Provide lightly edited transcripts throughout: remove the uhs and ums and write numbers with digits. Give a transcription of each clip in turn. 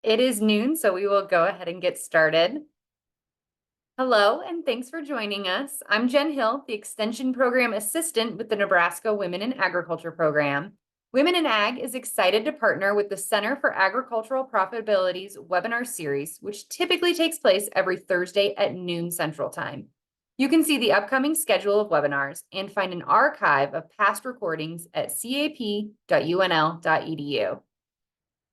It is noon, so we will go ahead and get started. Hello, and thanks for joining us. I'm Jen Hill, the Extension Program Assistant with the Nebraska Women in Agriculture Program. Women in Ag is excited to partner with the Center for Agricultural Profitability's webinar series, which typically takes place every Thursday at noon Central Time. You can see the upcoming schedule of webinars and find an archive of past recordings at cap.unl.edu.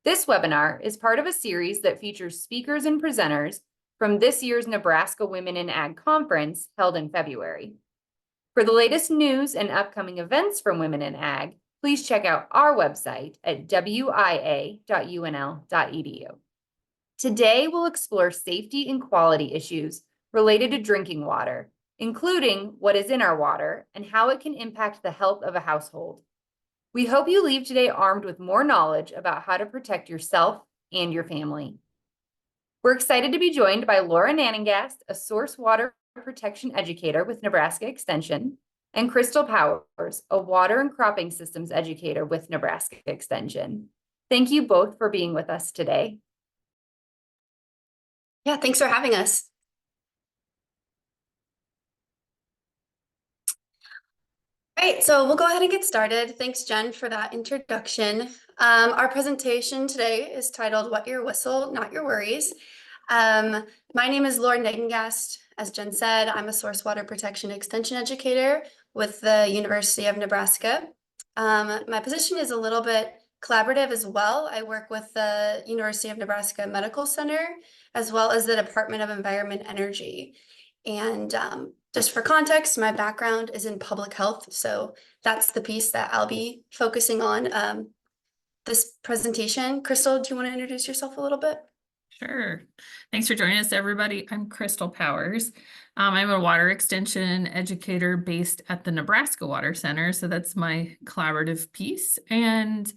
This webinar is part of a series that features speakers and presenters from this year's Nebraska Women in Ag Conference held in February. For the latest news and upcoming events from Women in Ag, please check out our website at wia.unl.edu. Today, we'll explore safety and quality issues related to drinking water, including what is in our water and how it can impact the health of a household. We hope you leave today armed with more knowledge about how to protect yourself and your family. We're excited to be joined by Laura Nanengast, a source water protection educator with Nebraska Extension, and Crystal Powers, a water and cropping systems educator with Nebraska Extension. Thank you both for being with us today. Yeah, thanks for having us. All right, so we'll go ahead and get started. Thanks, Jen, for that introduction. Our presentation today is titled Wet Your Whistle, Not Your Worries. My name is Laura Nanengast. As Jen said, I'm a source water protection extension educator with the University of Nebraska. My position is a little bit collaborative as well. I work with the University of Nebraska Medical Center, as well as the Department of Environment and Energy. And just for context, my background is in public health, so that's the piece that I'll be focusing on this presentation. Crystal, do you want to introduce yourself a little bit? Sure. Thanks for joining us, everybody. I'm Crystal Powers. I'm a water extension educator based at the Nebraska Water Center, so that's my collaborative piece. And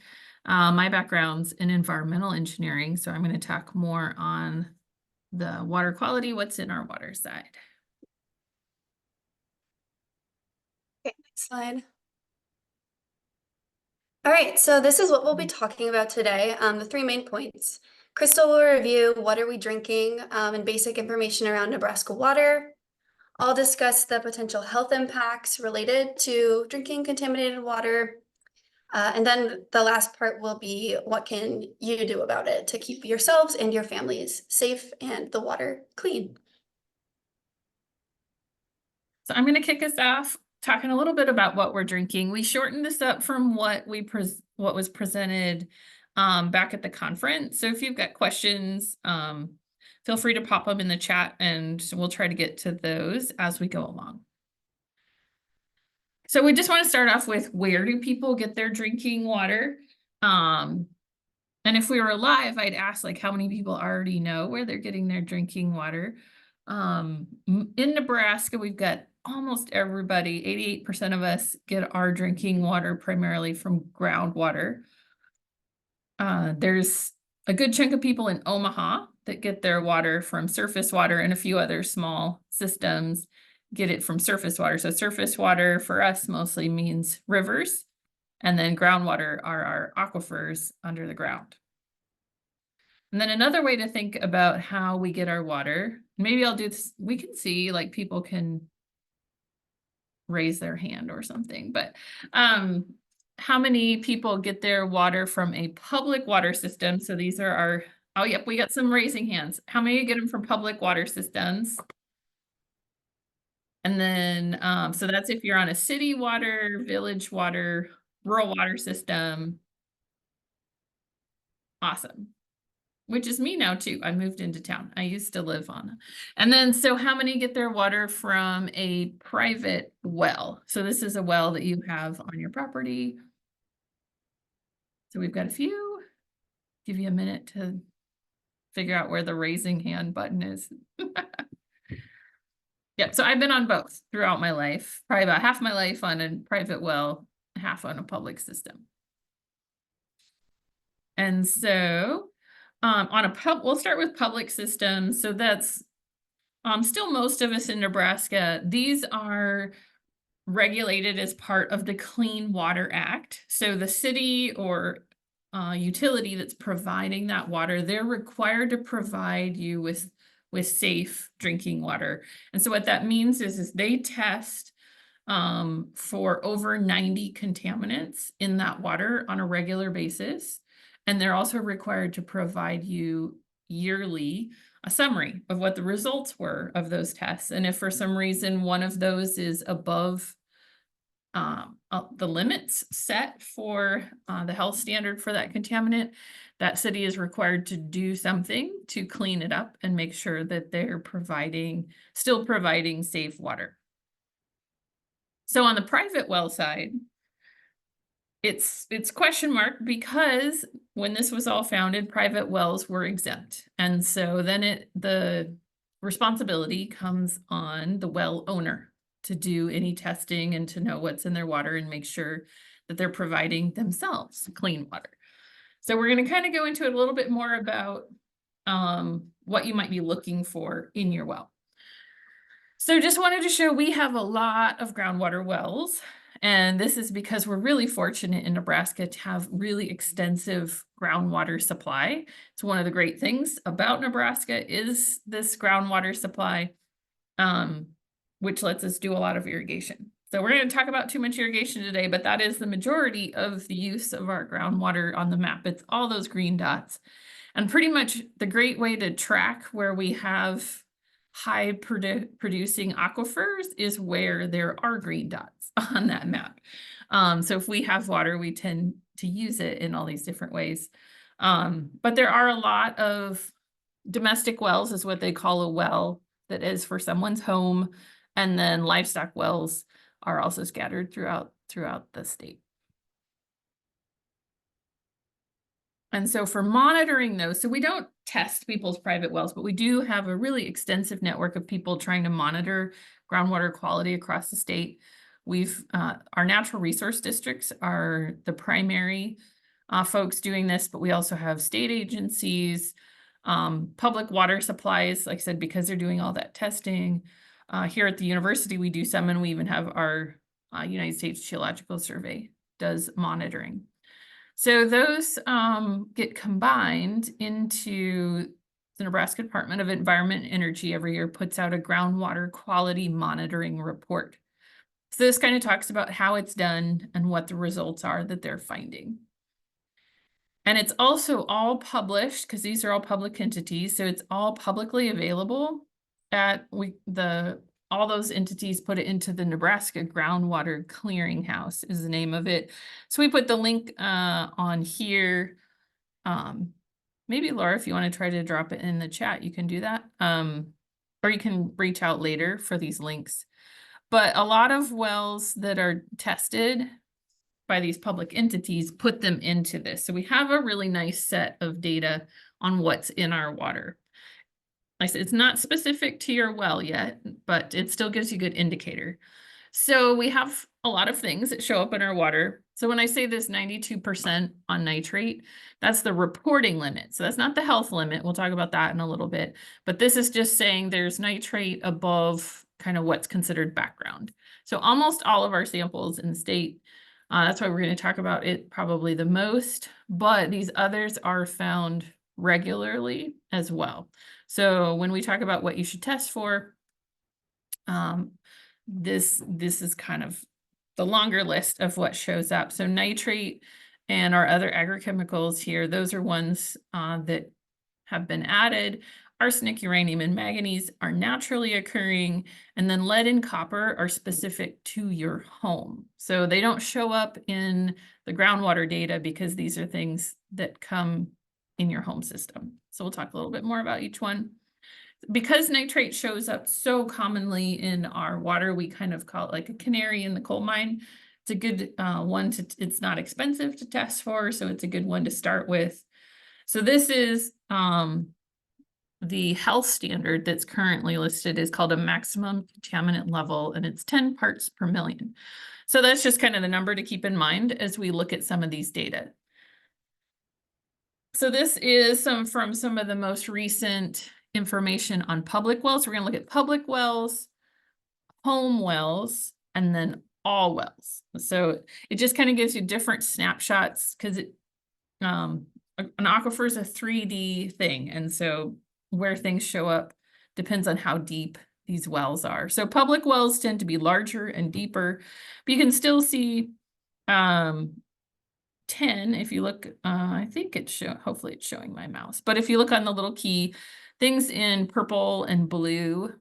my background's in environmental engineering, so I'm going to talk more on the water quality, what's in our water side. Okay, next slide. All right, so this is what we'll be talking about today. The three main points. Crystal will review what are we drinking and basic information around Nebraska water. I'll discuss the potential health impacts related to drinking contaminated water. And then the last part will be what can you do about it to keep yourselves and your families safe and the water clean. So I'm going to kick us off talking a little bit about what we're drinking. We shortened this up from what was presented back at the conference. So if you've got questions, feel free to pop them in the chat and we'll try to get to those as we go along. So we just want to start off with, where do people get their drinking water? And if we were live, I'd ask like how many people already know where they're getting their drinking water. In Nebraska, we've got almost everybody, 88% of us get our drinking water primarily from groundwater. There's a good chunk of people in Omaha that get their water from surface water, and a few other small systems get it from surface water. So surface water for us mostly means rivers, and then groundwater are our aquifers under the ground. And then another way to think about how we get our water, maybe I'll do this, we can see like people can raise their hand or something, but how many people get their water from a public water system? So these are our, oh yep, we got some raising hands. How many get them from public water systems? And then, so that's if you're on a city water, village water, rural water system. Awesome. Which is me now too. I moved into town. I used to live on. And then, so how many get their water from a private well? So this is a well that you have on your property. So we've got a few. Give you a minute to figure out where the raising hand button is. Yeah, so I've been on both throughout my life, probably about half my life on a private well, half on a public system. And so we'll start with public systems. So that's still most of us in Nebraska. These are regulated as part of the Clean Water Act. So the city or utility that's providing that water, they're required to provide you with safe drinking water. And so what that means is they test for over 90 contaminants in that water on a regular basis. And they're also required to provide you yearly a summary of what the results were of those tests. And if for some reason one of those is above the limits set for the health standard for that contaminant, that city is required to do something to clean it up and make sure that they're still providing safe water. So on the private well side, it's question mark, because when this was all founded, private wells were exempt. And so then the responsibility comes on the well owner to do any testing and to know what's in their water and make sure that they're providing themselves clean water. So we're going to kind of go into it a little bit more about what you might be looking for in your well. So just wanted to show we have a lot of groundwater wells, and this is because we're really fortunate in Nebraska to have really extensive groundwater supply. It's one of the great things about Nebraska is this groundwater supply, which lets us do a lot of irrigation. So we're going to talk about too much irrigation today, but that is the majority of the use of our groundwater on the map. It's all those green dots. And pretty much the great way to track where we have high producing aquifers is where there are green dots on that map. So if we have water, we tend to use it in all these different ways. But there are a lot of domestic wells, is what they call a well, that is for someone's home. And then livestock wells are also scattered throughout the state. And so for monitoring those, so we don't test people's private wells, but we do have a really extensive network of people trying to monitor groundwater quality across the state. Our natural resource districts are the primary folks doing this, but we also have state agencies, public water supplies, like I said, because they're doing all that testing. Here at the university, we do some, and we even have our United States Geological Survey does monitoring. So those get combined into the Nebraska Department of Environment and Energy every year puts out a groundwater quality monitoring report. So this kind of talks about how it's done and what the results are that they're finding. And it's also all published, because these are all public entities, so it's all publicly available at all those entities put it into the Nebraska Groundwater Clearinghouse is the name of it. So we put the link on here. Maybe Laura, if you want to try to drop it in the chat, you can do that. Or you can reach out later for these links. But a lot of wells that are tested by these public entities put them into this. So we have a really nice set of data on what's in our water. Like I said, it's not specific to your well yet, but it still gives you a good indicator. So we have a lot of things that show up in our water. So when I say this 92% on nitrate, that's the reporting limit. So that's not the health limit. We'll talk about that in a little bit. But this is just saying there's nitrate above kind of what's considered background. So almost all of our samples in the state, that's why we're going to talk about it probably the most. But these others are found regularly as well. So when we talk about what you should test for, this is kind of the longer list of what shows up. So nitrate and our other agrochemicals here, those are ones that have been added. Arsenic, uranium, and manganese are naturally occurring, and then lead and copper are specific to your home. So they don't show up in the groundwater data because these are things that come in your home system. So we'll talk a little bit more about each one. Because nitrate shows up so commonly in our water, we kind of call it like a canary in the coal mine. It's a good one it's not expensive to test for, so it's a good one to start with. So this is the health standard that's currently listed is called a maximum contaminant level, and it's 10 parts per million. So that's just kind of the number to keep in mind as we look at some of these data. So this is from some of the most recent information on public wells. We're going to look at public wells, home wells, and then all wells. So it just kind of gives you different snapshots because an aquifer is a 3D thing, and so where things show up depends on how deep these wells are. So public wells tend to be larger and deeper, but you can still see 10, if you look, I think hopefully it's showing my mouse, but if you look on the little key, things in purple and blue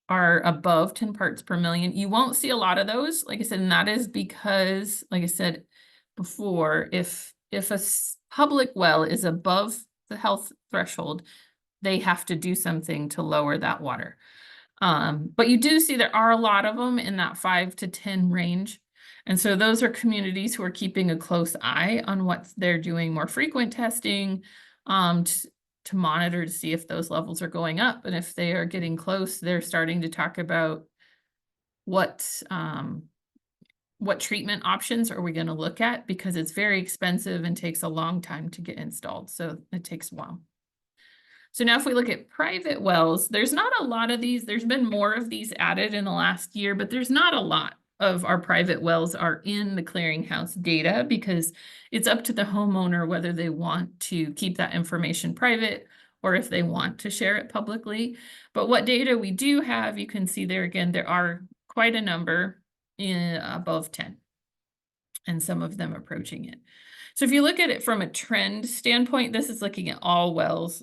are above 10 parts per million. You won't see a lot of those, like I said, and that is because, like I said before, if a public well is above the health threshold, they have to do something to lower that water. But you do see there are a lot of them in that 5 to 10 range. And so those are communities who are keeping a close eye on what they're doing, more frequent testing, to monitor to see if those levels are going up. And if they are getting close, they're starting to talk about what treatment options are we going to look at, because it's very expensive and takes a long time to get installed. So it takes a while. So now if we look at private wells, there's not a lot of these. There's been more of these added in the last year, but there's not a lot of our private wells are in the clearinghouse data, because it's up to the homeowner whether they want to keep that information private or if they want to share it publicly. But what data we do have, you can see there again, there are quite a number in above 10, and some of them approaching it. So if you look at it from a trend standpoint, this is looking at all wells.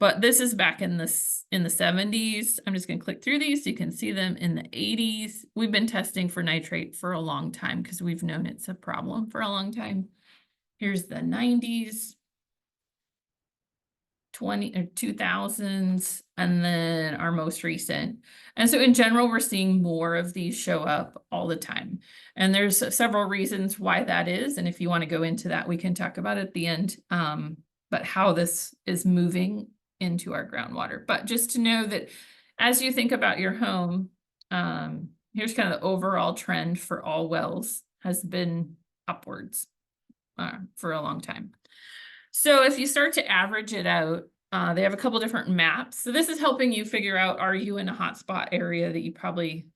But this is back in the 70s. I'm just going to click through these so you can see them in the 80s. We've been testing for nitrate for a long time because we've known it's a problem for a long time. Here's the 90s, 2000s, and then our most recent. And so in general, we're seeing more of these show up all the time. And there's several reasons why that is. And if you want to go into that, we can talk about it at the end, but how this is moving into our groundwater. But just to know that as you think about your home, here's kind of the overall trend for all wells has been upwards for a long time. So if you start to average it out, they have a couple different maps. So this is helping you figure out, are you in a hotspot area that you probably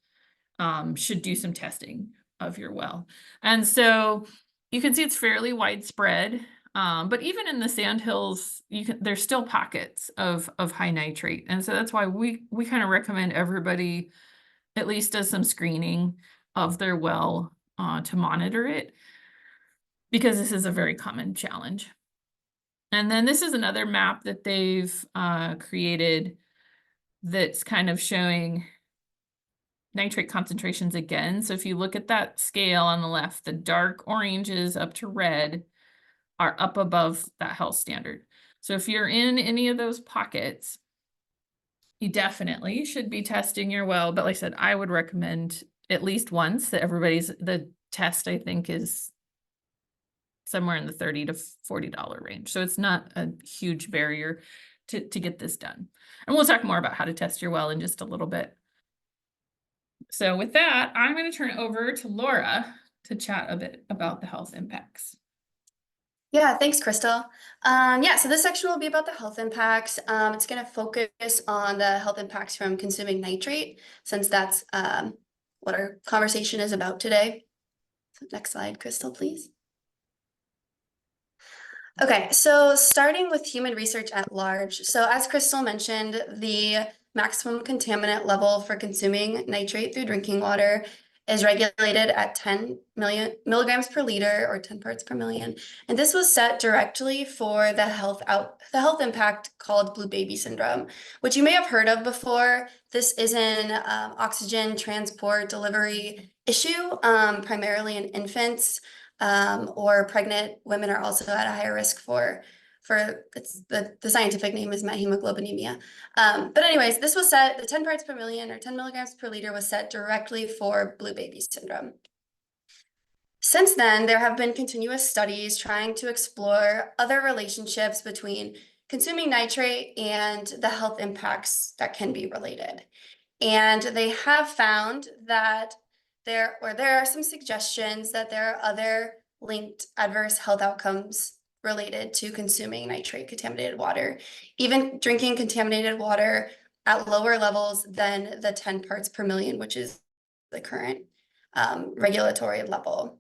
should do some testing of your well. And so you can see it's fairly widespread. But even in the sandhills, there's still pockets of high nitrate. And so that's why we kind of recommend everybody at least does some screening of their well to monitor it, because this is a very common challenge. And then this is another map that they've created that's kind of showing nitrate concentrations again. So if you look at that scale on the left, the dark oranges up to red are up above that health standard. So if you're in any of those pockets, you definitely should be testing your well. But like I said, I would recommend at least once that the test, I think, is somewhere in the $30 to $40 range. So it's not a huge barrier to get this done. And we'll talk more about how to test your well in just a little bit. So with that, I'm going to turn it over to Laura to chat a bit about the health impacts. Yeah, thanks, Crystal. So this section will be about the health impacts. It's going to focus on the health impacts from consuming nitrate, since that's what our conversation is about today. So next slide, Crystal, please. Okay, so starting with human research at large. So as Crystal mentioned, the maximum contaminant level for consuming nitrate through drinking water is regulated at 10 milligrams per liter, or 10 parts per million. And this was set directly for the health impact called blue baby syndrome, which you may have heard of before. This is an oxygen transport delivery issue, primarily in infants, or pregnant women are also at a higher risk for it's the scientific name is methemoglobinemia. But anyways, this was set, the 10 parts per million or 10 milligrams per liter was set directly for blue baby syndrome. Since then, there have been continuous studies trying to explore other relationships between consuming nitrate and the health impacts that can be related. And they have found that there are some suggestions that there are other linked adverse health outcomes related to consuming nitrate contaminated water, even drinking contaminated water at lower levels than the 10 parts per million, which is the current regulatory level.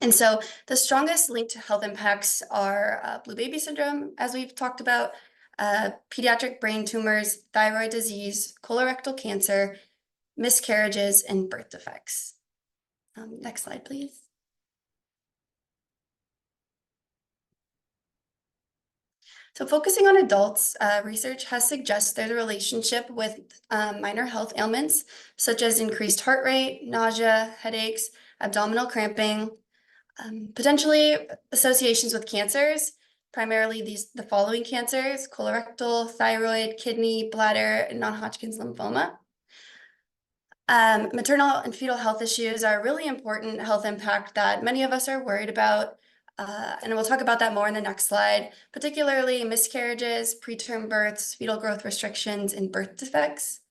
And so the strongest link to health impacts are blue baby syndrome, as we've talked about, pediatric brain tumors, thyroid disease, colorectal cancer, miscarriages, and birth defects. Next slide, please. So focusing on adults, research has suggested a relationship with minor health ailments, such as increased heart rate, nausea, headaches, abdominal cramping, potentially associations with cancers, primarily the following cancers: colorectal, thyroid, kidney, bladder, and non-Hodgkin's lymphoma. Maternal and fetal health issues are a really important health impact that many of us are worried about. And we'll talk about that more in the next slide, particularly miscarriages, preterm births, fetal growth restrictions, and birth defects.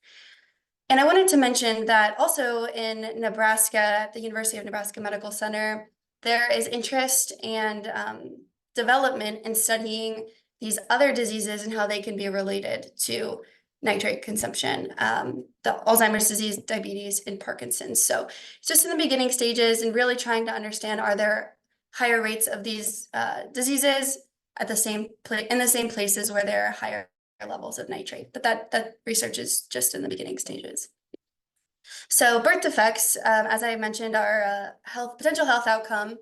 And I wanted to mention that also in Nebraska, at the University of Nebraska Medical Center, there is interest and development in studying these other diseases and how they can be related to nitrate consumption, the Alzheimer's disease, diabetes, and Parkinson's. So it's just in the beginning stages and really trying to understand, are there higher rates of these diseases at the same in the same places where there are higher levels of nitrate, but that research is just in the beginning stages. So birth defects, as I mentioned, are a potential health outcome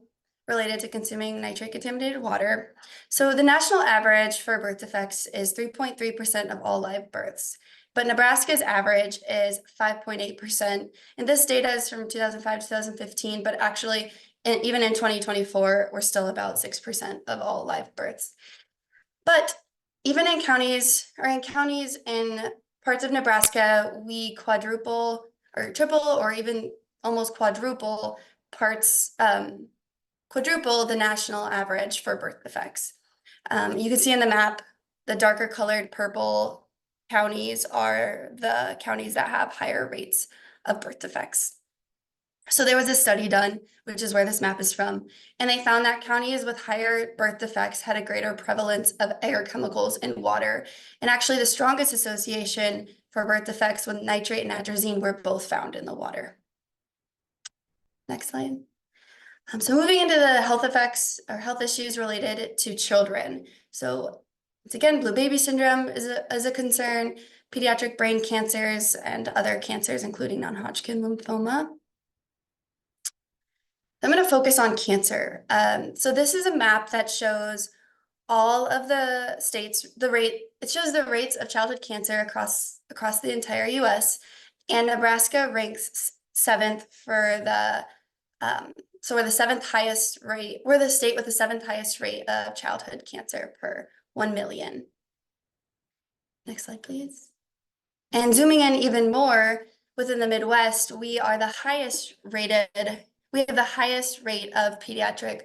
related to consuming nitrate contaminated water. So the national average for birth defects is 3.3% of all live births, but Nebraska's average is 5.8%. And this data is from 2005 to 2015, but actually even in 2024, we're still about 6% of all live births. But even in counties in parts of Nebraska, we quadruple or triple or even almost quadruple the national average for birth defects. You can see in the map, the darker colored purple counties are the counties that have higher rates of birth defects. So there was a study done, which is where this map is from, and they found that counties with higher birth defects had a greater prevalence of air chemicals in water. And actually the strongest association for birth defects with nitrate and atrazine were both found in the water. Next slide. So moving into the health effects or health issues related to children. So once again, blue baby syndrome is a concern, pediatric brain cancers, and other cancers, including non-Hodgkin lymphoma. I'm going to focus on cancer. So this is a map that shows all of the states, it shows the rates of childhood cancer across the entire US, and Nebraska ranks 7th for the, so we're the 7th highest rate, we're the state with the 7th highest rate of childhood cancer per 1 million. Next slide, please. And zooming in even more, within the Midwest, we are the highest rated, we have the highest rate of pediatric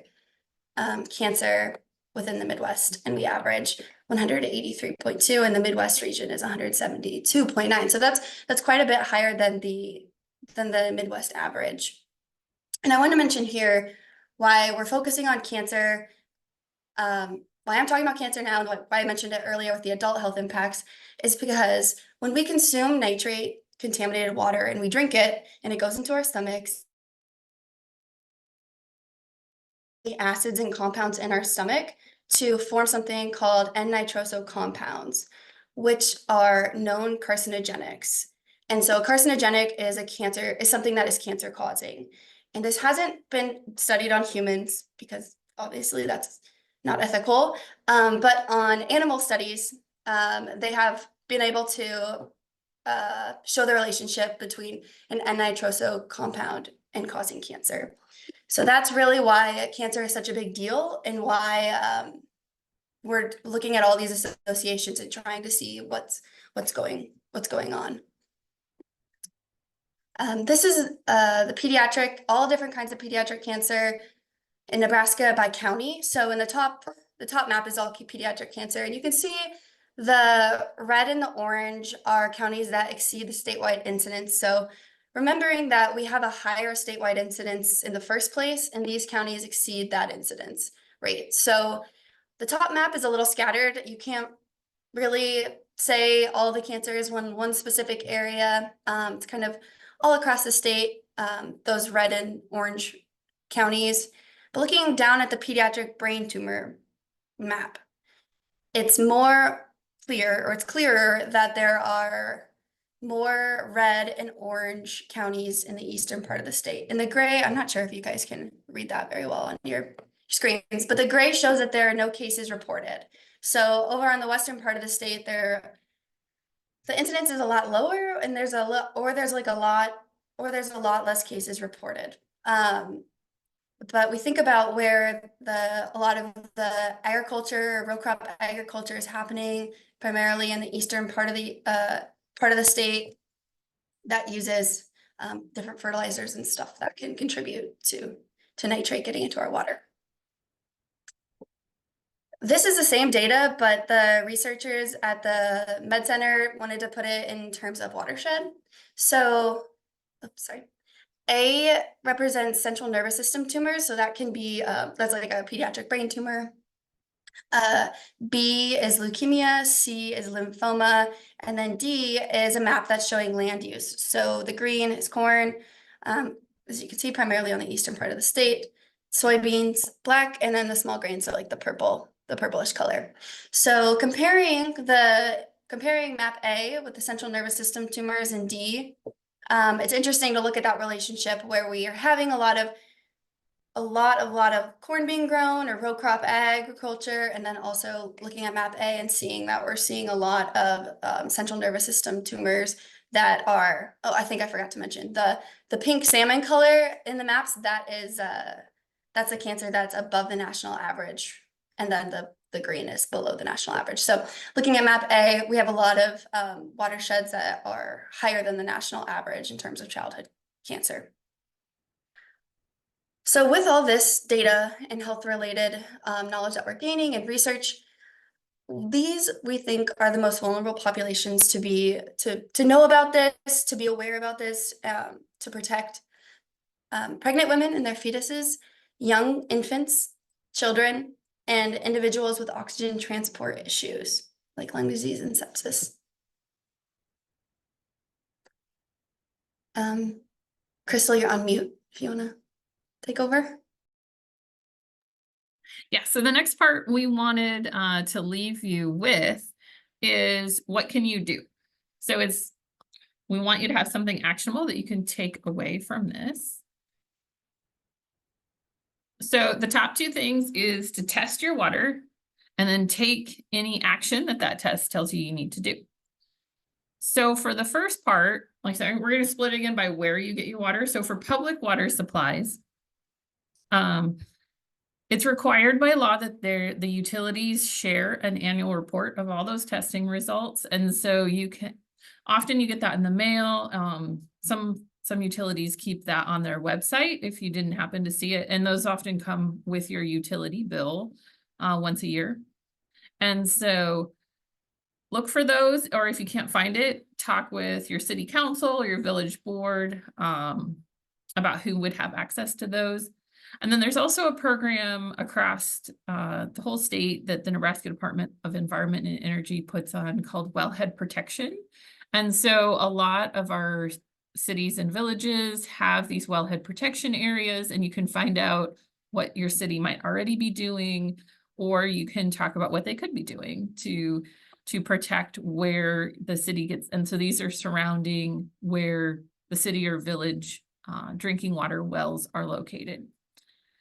cancer within the Midwest, and we average 183.2, and the Midwest region is 172.9. So that's quite a bit higher than the Midwest average. And I want to mention here why we're focusing on cancer, why I'm talking about cancer now, and why I mentioned it earlier with the adult health impacts, is because when we consume nitrate contaminated water and we drink it and it goes into our stomachs, the acids and compounds in our stomach to form something called N-nitroso compounds, which are known carcinogenics. And so carcinogenic is something that is cancer causing. And this hasn't been studied on humans because obviously that's not ethical. But on animal studies, they have been able to show the relationship between an N-nitroso compound and causing cancer. So that's really why cancer is such a big deal, and why we're looking at all these associations and trying to see what's going on. This is all different kinds of pediatric cancer in Nebraska by county. So in the top map is all pediatric cancer, and you can see the red and the orange are counties that exceed the statewide incidence. So remembering that we have a higher statewide incidence in the first place, and these counties exceed that incidence rate. So the top map is a little scattered. You can't really say all the cancer is one specific area. It's kind of all across the state, those red and orange counties. But looking down at the pediatric brain tumor map, it's more clear, or it's clearer that there are more red and orange counties in the eastern part of the state. In the gray, I'm not sure if you guys can read that very well on your screens, but the gray shows that there are no cases reported. So over on the western part of the state, the incidence is a lot lower, and there's a lot, or there's a lot less cases reported. But we think about where a lot of the agriculture, row crop agriculture is happening, primarily in the eastern part of the state that uses different fertilizers and stuff that can contribute to nitrate getting into our water. This is the same data, but the researchers at the Med Center wanted to put it in terms of watershed. So, oops, sorry. A represents central nervous system tumors, so that can be that's like a pediatric brain tumor. B is leukemia, C is lymphoma, and then D is a map that's showing land use. So the green is corn, as you can see, primarily on the eastern part of the state. Soybeans, black, and then the small grains, so like the purplish color. So comparing map A with the central nervous system tumors and D. It's interesting to look at that relationship where we are having a lot of corn being grown or row crop agriculture, and then also looking at map A and seeing that we're seeing a lot of central nervous system tumors that are, oh, I think I forgot to mention the pink salmon color in the maps. That's a cancer that's above the national average, and then the green is below the national average. So looking at map A, we have a lot of watersheds that are higher than the national average in terms of childhood cancer. So with all this data and health-related knowledge that we're gaining and research, these we think are the most vulnerable populations to know about this, to be aware about this, to protect pregnant women and their fetuses, young infants, children, and individuals with oxygen transport issues like lung disease and sepsis. Crystal, you're on mute if you want to take over. Yeah, so the next part we wanted to leave you with is what can you do? So we want you to have something actionable that you can take away from this. So the top two things is to test your water and then take any action that test tells you need to do. So for the first part, like I said, we're going to split it again by where you get your water. So for public water supplies, it's required by law that the utilities share an annual report of all those testing results. And so often you get that in the mail. Some utilities keep that on their website if you didn't happen to see it. And those often come with your utility bill once a year. And so look for those, or if you can't find it, talk with your city council or your village board about who would have access to those. And then there's also a program across the whole state that the Nebraska Department of Environment and Energy puts on called wellhead protection. And so a lot of our cities and villages have these wellhead protection areas, and you can find out what your city might already be doing, or you can talk about what they could be doing to protect where the city gets. And so these are surrounding where the city or village drinking water wells are located.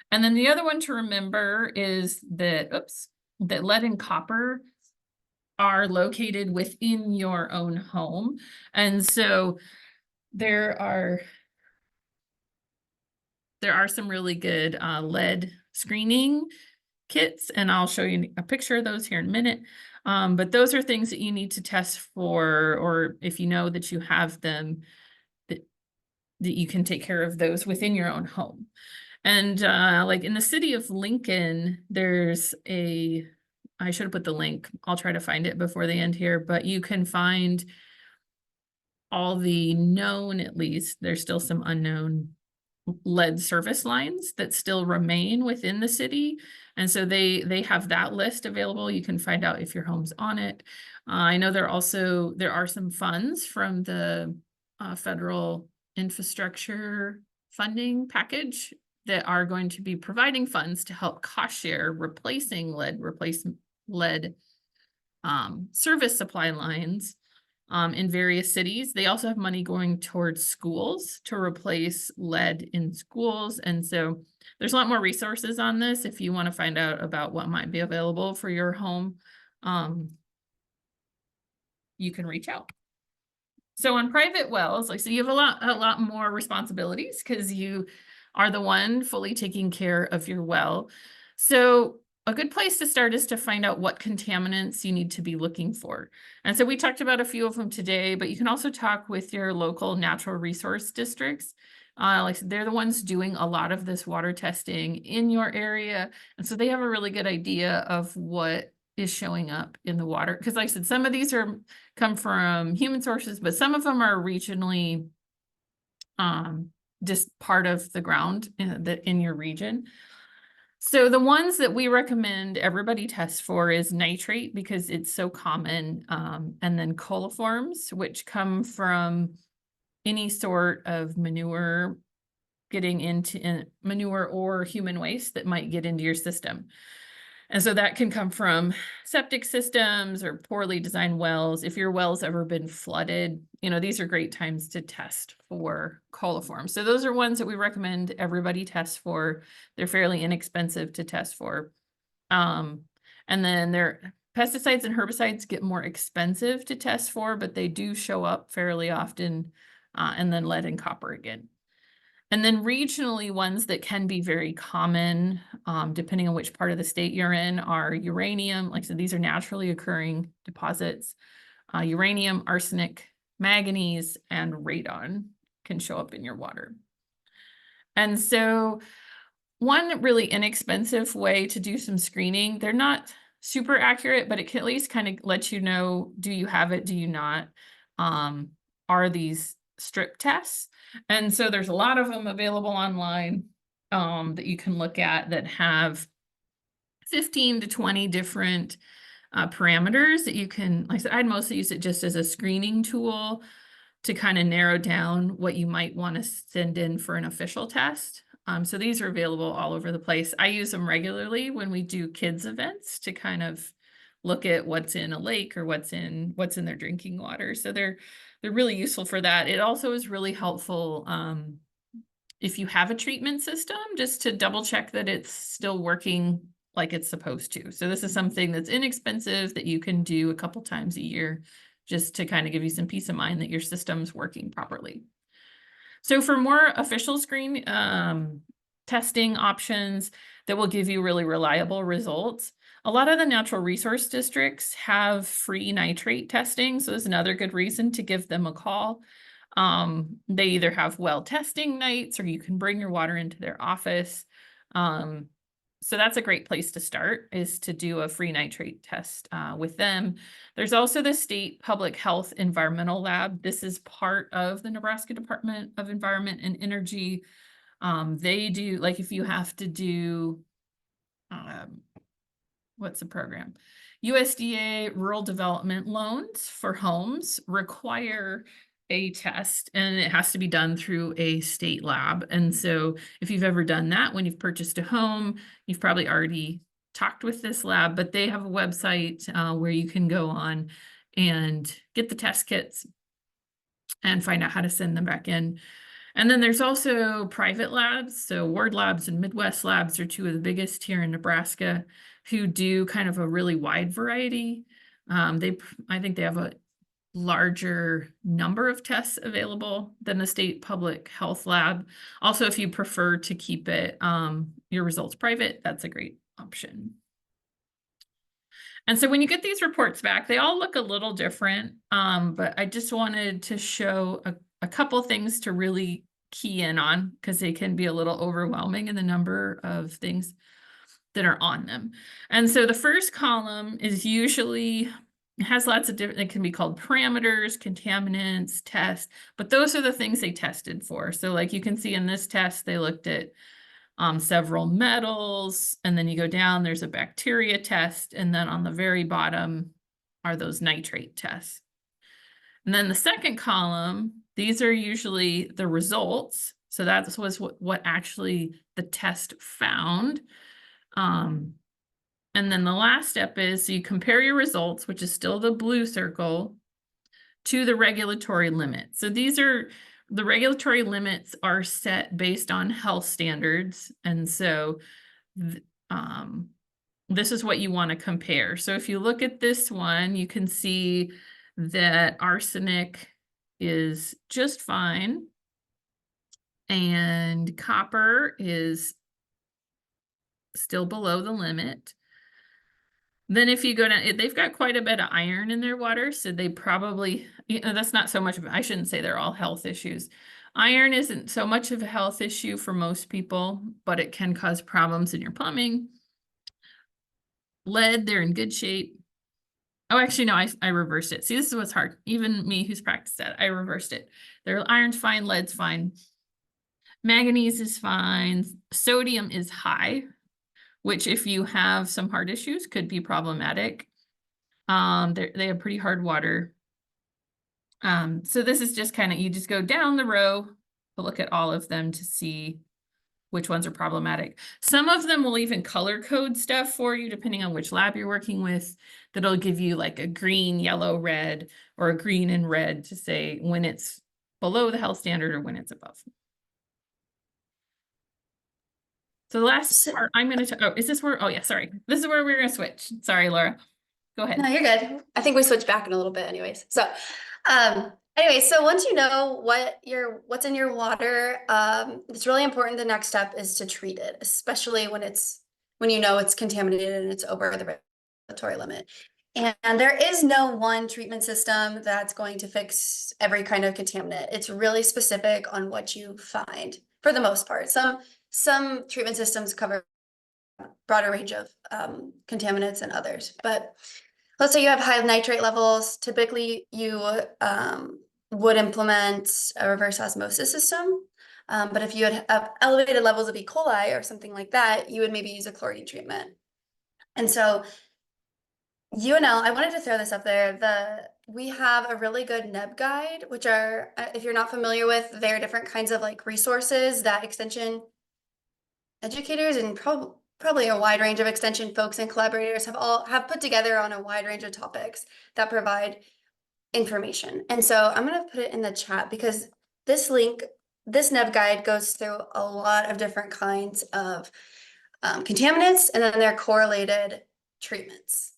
And then the other one to remember is that lead and copper are located within your own home. And so there are some really good lead screening kits, and I'll show you a picture of those here in a minute. But those are things that you need to test for, or if you know that you have them, that you can take care of those within your own home. And like in the city of Lincoln, there's I should have put the link. I'll try to find it before the end here, but you can find all the known, at least, there's still some unknown lead service lines that still remain within the city. And so they have that list available. You can find out if your home's on it. I know there are some funds from the federal infrastructure funding package that are going to be providing funds to help cost share replacing lead service supply lines in various cities. They also have money going towards schools to replace lead in schools. And so there's a lot more resources on this if you want to find out about what might be available for your home. You can reach out. So on private wells, like, so you have a lot more responsibilities because you are the one fully taking care of your well. So a good place to start is to find out what contaminants you need to be looking for. And so we talked about a few of them today, but you can also talk with your local natural resource districts. Like I said, they're the ones doing a lot of this water testing in your area. And so they have a really good idea of what is showing up in the water. Because like I said, some of these come from human sources, but some of them are regionally just part of the ground in your region. So the ones that we recommend everybody test for is nitrate because it's so common, and then coliforms, which come from any sort of manure getting into manure or human waste that might get into your system. And so that can come from septic systems or poorly designed wells. If your well's ever been flooded, these are great times to test for coliforms. So those are ones that we recommend everybody test for. They're fairly inexpensive to test for. And then their pesticides and herbicides get more expensive to test for, but they do show up fairly often. And then lead and copper again. And then regionally, ones that can be very common, depending on which part of the state you're in, are uranium. Like I said, these are naturally occurring deposits. Uranium, arsenic, manganese, and radon can show up in your water. And so one really inexpensive way to do some screening, they're not super accurate, but it can at least kind of let you know, do you have it, do you not? Are these strip tests? And so there's a lot of them available online that you can look at that have 15 to 20 different parameters that you can, like I said, I'd mostly use it just as a screening tool to kind of narrow down what you might want to send in for an official test. So these are available all over the place. I use them regularly when we do kids events to kind of look at what's in a lake or what's in their drinking water. So they're really useful for that. It also is really helpful if you have a treatment system, just to double check that it's still working like it's supposed to. So this is something that's inexpensive that you can do a couple times a year, just to kind of give you some peace of mind that your system's working properly. So for more official screen testing options that will give you really reliable results, a lot of the natural resource districts have free nitrate testing. So there's another good reason to give them a call. They either have well testing nights or you can bring your water into their office. So that's a great place to start, is to do a free nitrate test with them. There's also the State Public Health Environmental Lab. This is part of the Nebraska Department of Environment and Energy. They do, like, if you have to do, what's the program? USDA rural development loans for homes require a test, and it has to be done through a state lab. And so if you've ever done that when you've purchased a home, you've probably already talked with this lab, but they have a website where you can go on and get the test kits and find out how to send them back in. And then there's also private labs. So Ward Labs and Midwest Labs are two of the biggest here in Nebraska, who do kind of a really wide variety. I think they have a larger number of tests available than the State Public Health Lab. Also, if you prefer to keep it your results private, that's a great option. And so when you get these reports back, they all look a little different, but I just wanted to show a couple things to really key in on, because they can be a little overwhelming in the number of things that are on them. And so the first column is usually has lots of different, it can be called parameters, contaminants, tests, but those are the things they tested for. So like you can see in this test, they looked at several metals, and then you go down, there's a bacteria test, and then on the very bottom are those nitrate tests. And then the second column, these are usually the results So that was what actually the test found. And then the last step is you compare your results, which is still the blue circle, to the regulatory limit. So the regulatory limits are set based on health standards. And so this is what you want to compare. So if you look at this one, you can see that arsenic is just fine. And copper is still below the limit. Then if you go down, they've got quite a bit of iron in their water, so they probably, that's not so much of, I shouldn't say they're all health issues. Iron isn't so much of a health issue for most people, but it can cause problems in your plumbing. Lead, they're in good shape. Oh, actually, no, I reversed it. See, this is what's hard. Even me who's practiced that, I reversed it. Their iron's fine, lead's fine. Manganese is fine. Sodium is high, which if you have some heart issues could be problematic. They have pretty hard water. So this is just kind of, you just go down the row to look at all of them to see which ones are problematic. Some of them will even color code stuff for you, depending on which lab you're working with, that'll give you like a green, yellow, red, or a green and red to say when it's below the health standard or when it's above. So the last part I'm going to, is this where, oh yeah, sorry. This is where we're going to switch. Sorry, Laura. Go ahead. No, you're good. I think we switched back in a little bit anyways. So, so once you know what's in your water, it's really important. The next step is to treat it, especially when you know it's contaminated and it's over the regulatory limit. And there is no one treatment system that's going to fix every kind of contaminant. It's really specific on what you find for the most part. Some treatment systems cover a broader range of contaminants than others, but let's say you have high nitrate levels. Typically, you would implement a reverse osmosis system. But if you had elevated levels of E. coli or something like that, you would maybe use a chlorine treatment. And so UNL, I wanted to throw this up there. We have a really good NEB guide, which are, if you're not familiar with, they're different kinds of like resources that extension educators and probably a wide range of extension folks and collaborators have put together on a wide range of topics that provide information. And so I'm going to put it in the chat because this NEB guide goes through a lot of different kinds of contaminants and then their correlated treatments.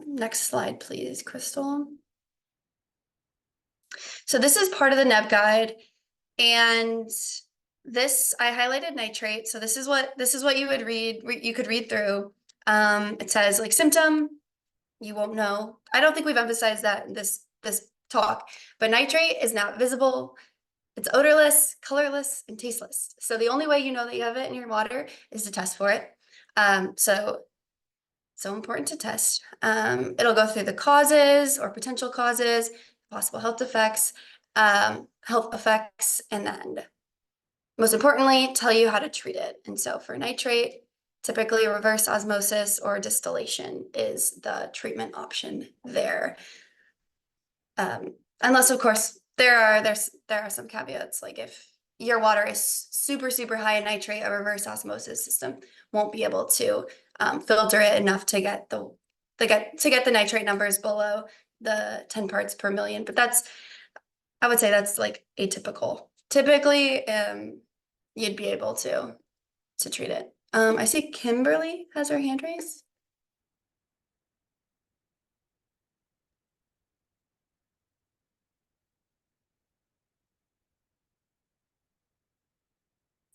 Next slide, please, Crystal. So this is part of the NEB guide, and I highlighted nitrate. So this is what you would read. You could read through. It says like symptom. You won't know. I don't think we've emphasized that in this talk, but nitrate is not visible. It's odorless, colorless, and tasteless. So the only way you know that you have it in your water is to test for it. So important to test. It'll go through the causes or potential causes, possible health effects, and then most importantly, tell you how to treat it. And so for nitrate, typically reverse osmosis or distillation is the treatment option there. Unless of course there are some caveats, like if your water is super, super high in nitrate, a reverse osmosis system won't be able to filter it enough to get the nitrate numbers below the 10 parts per million. But I would say that's like atypical. Typically, you'd be able to treat it. I see Kimberly has her hand raised.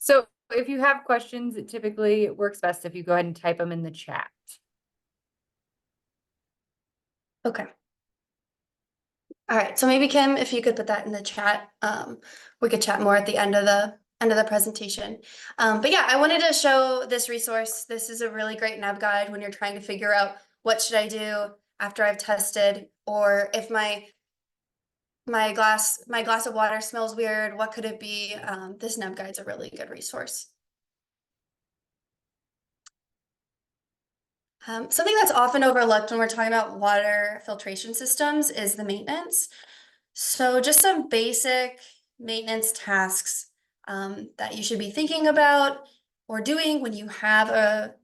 So if you have questions, it typically works best if you go ahead and type them in the chat. Okay. All right, so maybe Kim, if you could put that in the chat, we could chat more at the end of the presentation. But yeah, I wanted to show this resource. This is a really great NEB guide when you're trying to figure out what should I do after I've tested, or if my glass of water smells weird, what could it be? This NEB guide's a really good resource. Something that's often overlooked when we're talking about water filtration systems is the maintenance. So just some basic maintenance tasks that you should be thinking about or doing when you have a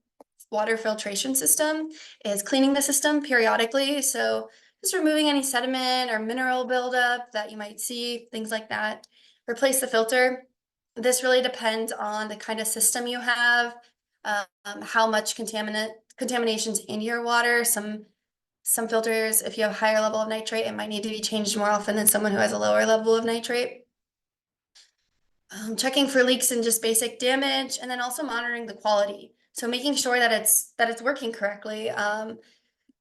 water filtration system is cleaning the system periodically. So just removing any sediment or mineral buildup that you might see, things like that. Replace the filter. This really depends on the kind of system you have, how much contamination's in your water. Some filters, if you have higher level of nitrate, it might need to be changed more often than someone who has a lower level of nitrate. Checking for leaks and just basic damage, and then also monitoring the quality. So making sure that it's working correctly.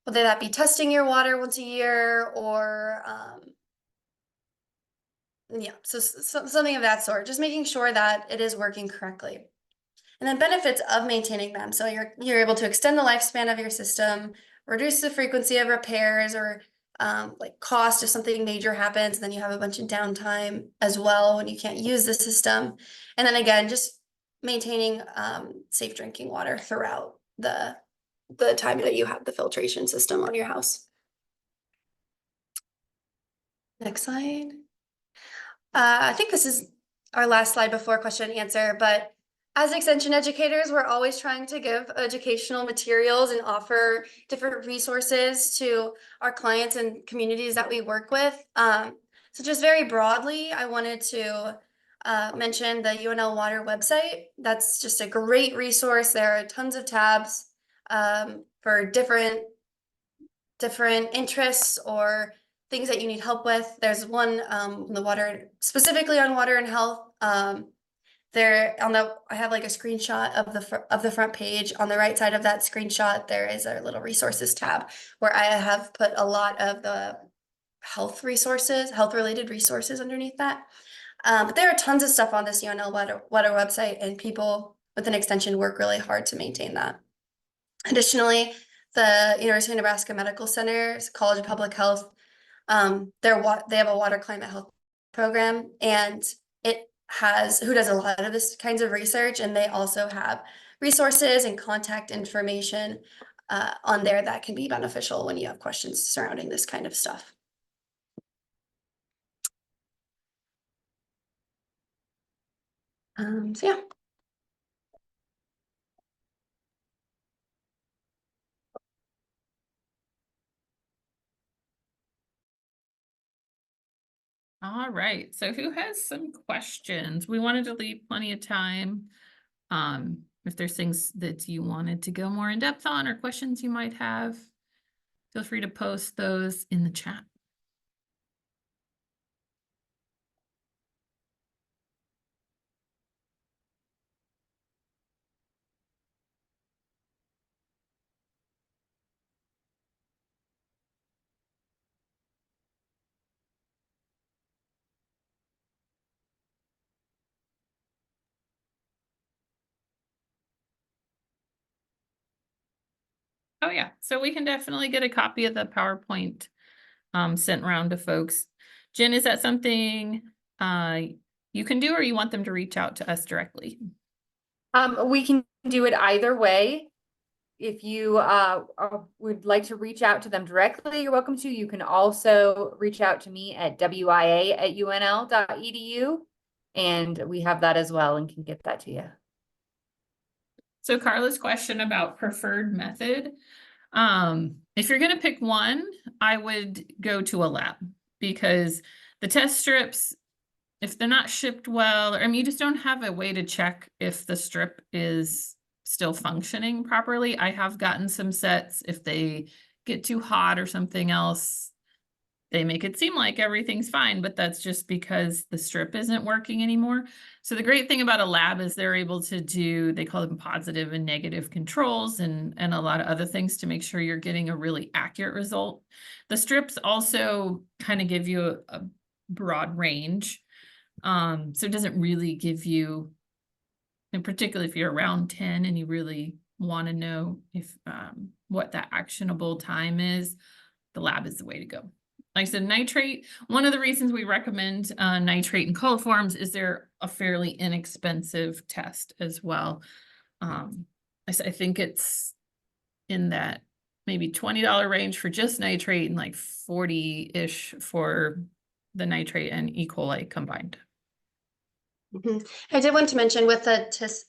Whether that be testing your water once a year or yeah, so something of that sort. Just making sure that it is working correctly. And then benefits of maintaining them. So you're able to extend the lifespan of your system, reduce the frequency of repairs or like cost if something major happens, then you have a bunch of downtime as well when you can't use the system. And then again, just maintaining safe drinking water throughout the time that you have the filtration system on your house. Next slide. I think this is our last slide before question and answer, but as extension educators, we're always trying to give educational materials and offer different resources to our clients and communities that we work with. So just very broadly, I wanted to mention the UNL Water website. That's just a great resource. There are tons of tabs for different interests or things that you need help with. There's one the water, specifically on water and health. There on the I have like a screenshot of the front page. On the right side of that screenshot, there is a little resources tab where I have put a lot of the health related resources underneath that. But there are tons of stuff on this UNL water website, and people with an extension work really hard to maintain that. Additionally, the University of Nebraska Medical Center's College of Public Health, they have a water climate health program, and it has who does a lot of this kinds of research, and they also have resources and contact information on there that can be beneficial when you have questions surrounding this kind of stuff. So yeah. All right, so who has some questions? We wanted to leave plenty of time. If there's things that you wanted to go more in depth on or questions you might have, feel free to post those in the chat. Oh yeah, so we can definitely get a copy of the PowerPoint sent around to folks. Jen, is that something you can do, or you want them to reach out to us directly? We can do it either way. If you would like to reach out to them directly, you're welcome to. You can also reach out to me at wia@unl.edu, and we have that as well and can get that to you. So Carla's question about preferred method. If you're going to pick one, I would go to a lab, because the test strips, if they're not shipped well, or I mean, you just don't have a way to check if the strip is still functioning properly. I have gotten some sets, if they get too hot or something else, they make it seem like everything's fine, but that's just because the strip isn't working anymore. So the great thing about a lab is they're able to do, they call them positive and negative controls and a lot of other things to make sure you're getting a really accurate result. The strips also kind of give you a broad range. So it doesn't really give you, and particularly if you're around 10 and you really want to know if what that actionable time is, the lab is the way to go. Like I said, nitrate, one of the reasons we recommend nitrate and coliforms is they're a fairly inexpensive test as well. I think it's in that maybe $20 range for just nitrate and like 40-ish for the nitrate and E. coli combined. I did want to mention with the test,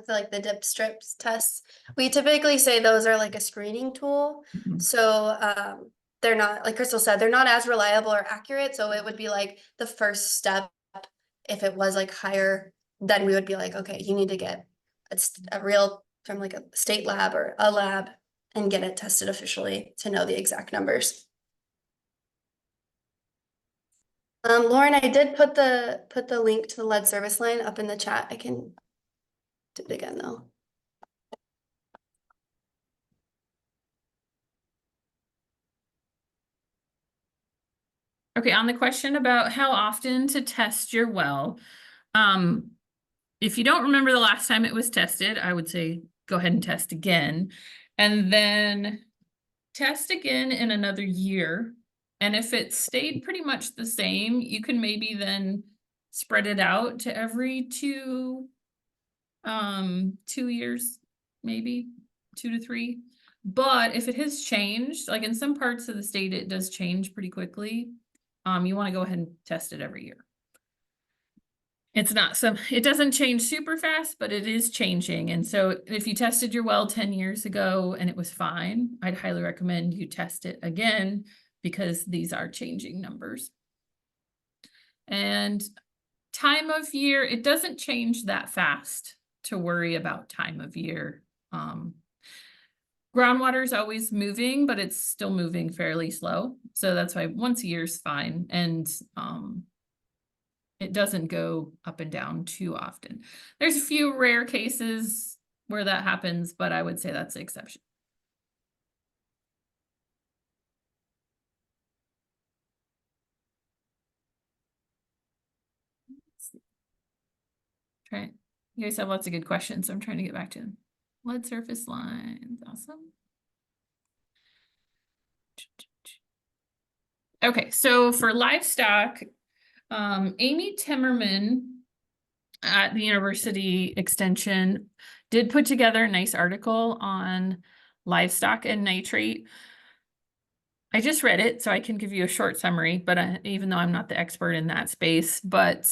like the dip strips tests, we typically say those are like a screening tool. Mhm. So, they're not, like Crystal said, they're not as reliable or accurate, so it would be like the first step. If it was like higher, then we would be like, okay, you need to get a real, from like a state lab or a lab and get it tested officially to know the exact numbers. Lauren, I did put the link to the lead service line up in the chat. I can do it again though. Okay, on the question about how often to test your well, if you don't remember the last time it was tested, I would say go ahead and test again. And then test again in another year. And if it stayed pretty much the same, you can maybe then spread it out to every 2 years, maybe 2 to 3. But if it has changed, like in some parts of the state, it does change pretty quickly. You want to go ahead and test it every year. It doesn't change super fast, but it is changing. And so if you tested your well 10 years ago and it was fine, I'd highly recommend you test it again because these are changing numbers. And time of year, it doesn't change that fast to worry about time of year. Groundwater is always moving, but it's still moving fairly slow. So that's why once a year is fine. And it doesn't go up and down too often. There's a few rare cases where that happens, but I would say that's the exception. Try. You guys have lots of good questions, so I'm trying to get back to them. Lead surface lines, awesome. Okay, so for livestock, Amy Timmerman at the University Extension did put together a nice article on livestock and nitrate. I just read it, so I can give you a short summary, but even though I'm not the expert in that space, but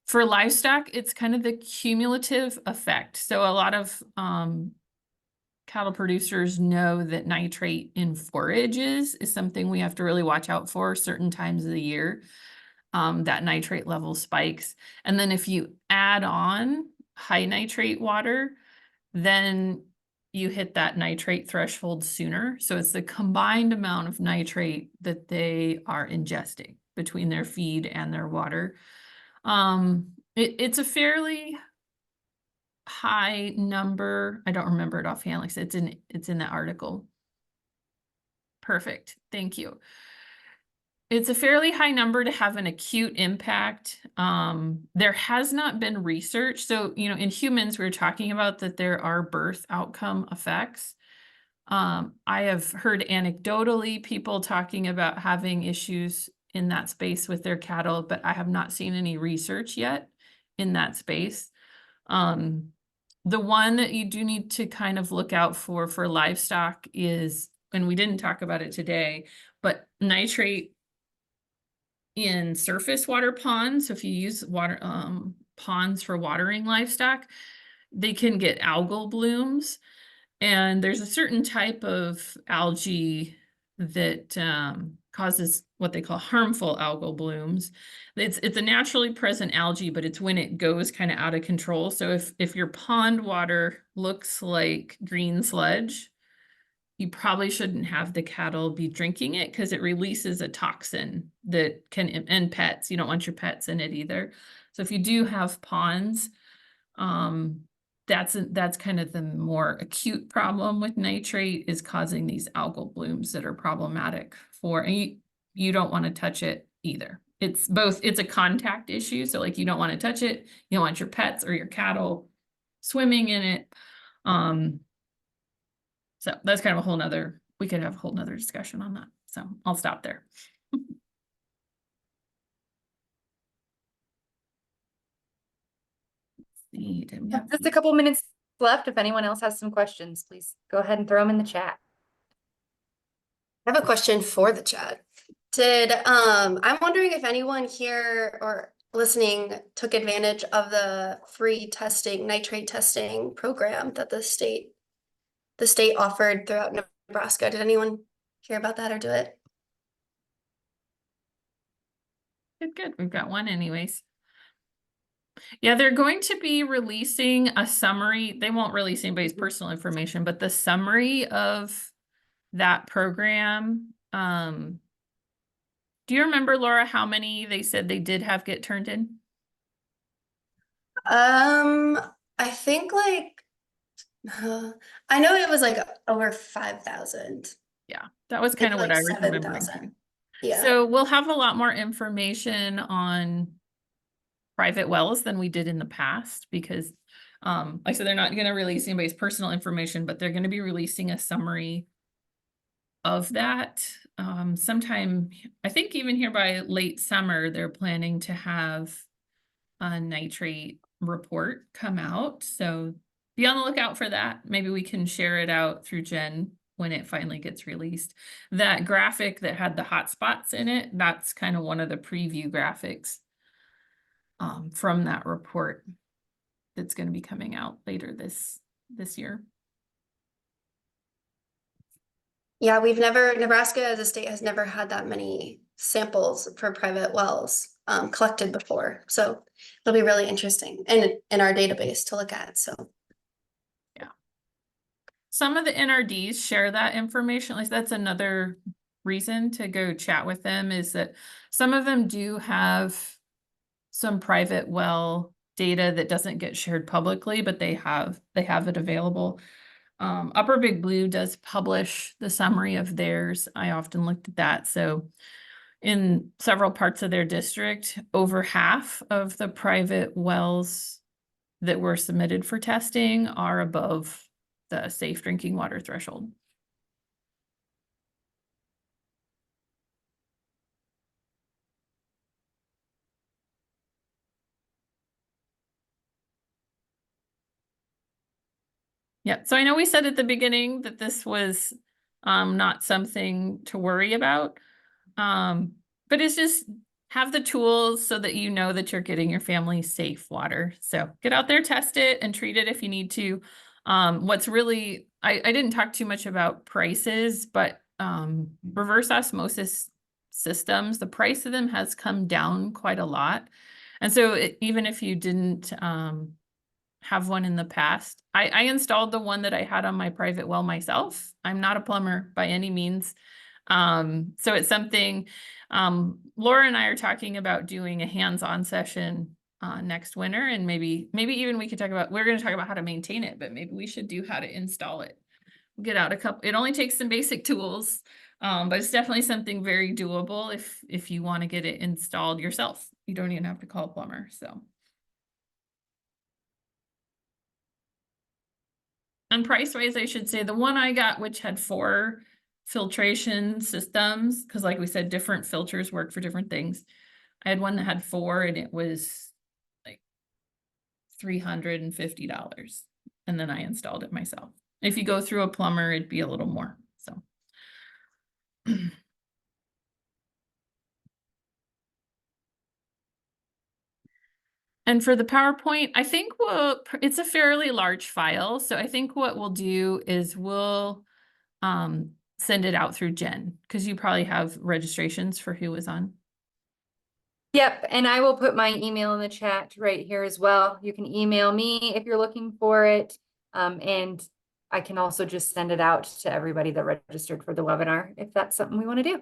for livestock, it's kind of the cumulative effect. So a lot of cattle producers know that nitrate in forages is something we have to really watch out for certain times of the year. That nitrate level spikes. And then if you add on high nitrate water, then you hit that nitrate threshold sooner. So it's the combined amount of nitrate that they are ingesting between their feed and their water. It's a fairly high number. I don't remember it offhand. Like I said, it's in that article. Perfect. Thank you. It's a fairly high number to have an acute impact. There has not been research. So, in humans, we were talking about that there are birth outcome effects. I have heard anecdotally people talking about having issues in that space with their cattle, but I have not seen any research yet in that space. The one that you do need to kind of look out for livestock is, and we didn't talk about it today, but nitrate in surface water ponds. So if you use water ponds for watering livestock, they can get algal blooms. And there's a certain type of algae that causes what they call harmful algal blooms. It's a naturally present algae, but it's when it goes kind of out of control. So if your pond water looks like green sludge, you probably shouldn't have the cattle be drinking it because it releases a toxin that can, and pets, you don't want your pets in it either. So if you do have ponds, that's kind of the more acute problem with nitrate, is causing these algal blooms that are problematic for, and you don't want to touch it either. It's a contact issue. So like you don't want to touch it. You don't want your pets or your cattle swimming in it. So that's kind of a whole nother, we could have a whole nother discussion on that. So I'll stop there. Just a couple minutes left. If anyone else has some questions, please go ahead and throw them in the chat. I have a question for the chat. I'm wondering if anyone here or listening took advantage of the free testing, nitrate testing program that the state offered throughout Nebraska. Did anyone hear about that or do it? Good, good. We've got one anyways. Yeah, they're going to be releasing a summary. They won't release anybody's personal information, but the summary of that program. Do you remember, Laura, how many they said they did have get turned in? I think like I know it was like over 5,000. Yeah, that was Maybe kind of what like I was remembering 7,000. too. Yeah. So we'll have a lot more information on private wells than we did in the past because, like I said, they're not going to release anybody's personal information, but they're going to be releasing a summary of that. Sometime, I think even here by late summer, they're planning to have a nitrate report come out. So be on the lookout for that. Maybe we can share it out through Jen when it finally gets released. That graphic that had the hot spots in it, that's kind of one of the preview graphics from that report that's going to be coming out later this year. Yeah, Nebraska as a state has never had that many samples for private wells collected before. So it'll be really interesting in our database to look at. So some of the NRDs share that information. Like that's another reason to go chat with them, is that some of them do have some private well data that doesn't get shared publicly, but they have it available. Upper Big Blue does publish the summary of theirs. I often looked at that. So in several parts of their district, over half of the private wells that were submitted for testing are above the safe drinking water threshold. Yeah, so I know we said at the beginning that this was not something to worry about, but it's just have the tools so that you know that you're getting your family safe water. So get out there, test it, and treat it if you need to. What's really, I didn't talk too much about prices, but reverse osmosis systems, the price of them has come down quite a lot. And so even if you didn't have one in the past, I installed the one that I had on my private well myself. I'm not a plumber by any means. So it's something, Laura and I are talking about doing a hands-on session next winter, and maybe even we could talk about, we're going to talk about how to maintain it, but maybe we should do how to install it. We'll get out a couple, it only takes some basic tools, but it's definitely something very doable if you want to get it installed yourself. You don't even have to call a plumber, so. And price-wise, I should say the one I got, which had 4 filtration systems, because like we said, different filters work for different things. I had one that had 4 and it was like $350. And then I installed it myself. If you go through a plumber, it'd be a little more, so. And for the PowerPoint, I think it's a fairly large file. So I think what we'll do is we'll send it out through Jen, because you probably have registrations for who was on. Yep, and I will put my email in the chat right here as well. You can email me if you're looking for it. And I can also just send it out to everybody that registered for the webinar if that's something we want to do.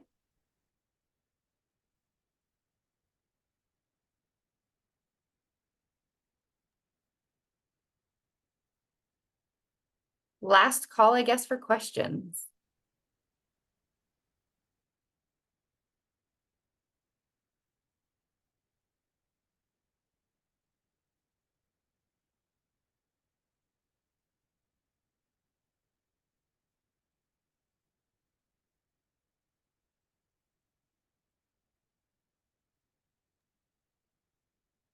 Last call, I guess, for questions.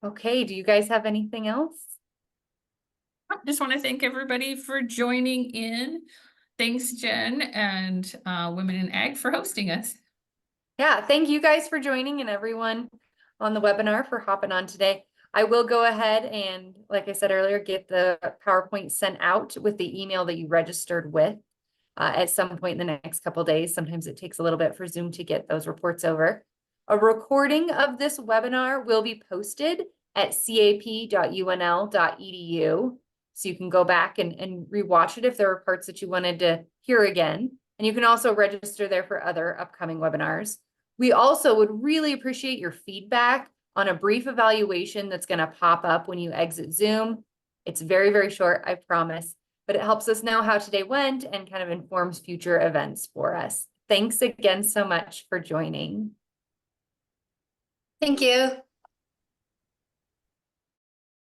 Okay, do you guys have anything else? I just want to thank everybody for joining in. Thanks, Jen and Women in Ag for hosting us. Yeah, thank you guys for joining, and everyone on the webinar for hopping on today. I will go ahead and, like I said earlier, get the PowerPoint sent out with the email that you registered with at some point in the next couple of days. Sometimes it takes a little bit for Zoom to get those reports over. A recording of this webinar will be posted at cap.unl.edu. So you can go back and rewatch it if there were parts that you wanted to hear again. And you can also register there for other upcoming webinars. We also would really appreciate your feedback on a brief evaluation that's going to pop up when you exit Zoom. It's very, very short, I promise, but it helps us know how today went and kind of informs future events for us. Thanks again so much for joining. Thank you.